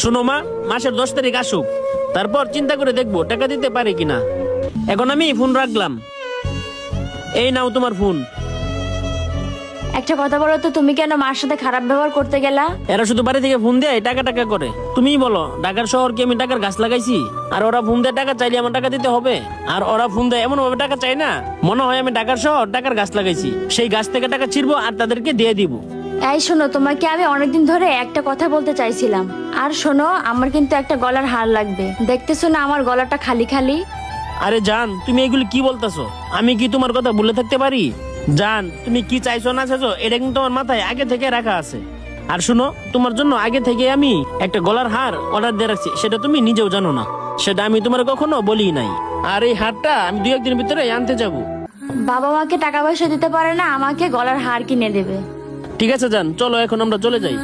শোনো মা, মাসের 10 তারিখ আসুক, তারপর চিন্তা করে দেখবো টাকা দিতে পারে কিনা। এখন আমি ফোন রাখলাম। এই নাও তোমার ফোন। একটা কথা বলো তো, তুমি কেন মার সাথে খারাপ ব্যবহার করতে গেলা? এরা শুধু বাড়ি থেকে ফোন দেয়, টাকা টাকা করে। তুমিই বলো, ঢাকার শহর কি আমি টাকার গাছ লাগাইছি? আর ওরা ফোন দেয় টাকা চাইলে আমার টাকা দিতে হবে? আর ওরা ফোন দেয় এমন ভাবে টাকা চাই না, মনে হয় আমি ঢাকার শহর টাকার গাছ লাগাইছি, সেই গাছ থেকে টাকা ছিড়বো আর তাদেরকে দিয়ে দিব। এই শোনো, তোমাকে আমি অনেকদিন ধরে একটা কথা বলতে চাইছিলাম। আর শোনো, আমার কিন্তু একটা গলার হার লাগবে। দেখতেছো না আমার গলাটা খালি খালি? আরে জান, তুমি এগুলি কি বলতেছো? আমি কি তোমার কথা ভুলে থাকতে পারি? জান, তুমি কি চাইছো না চাইছো এটা কিন্তু তোমার মাথায় আগে থেকে রাখা আছে। আর শুনো, তোমার জন্য আগে থেকে আমি একটা গলার হার অর্ডার দিয়ে রাখছি, সেটা তুমি নিজেও জানো না, সেটা আমি তোমার কখনো বলি নাই। আর এই হারটা আমি 2-1 দিনের ভিতরে আনতে যাব। বাবা মাকে টাকা পয়সা দিতে পারে না, আমাকে গলার হার কিনে দেবে। ঠিক আছে জান, চলো এখন আমরা চলে যাই।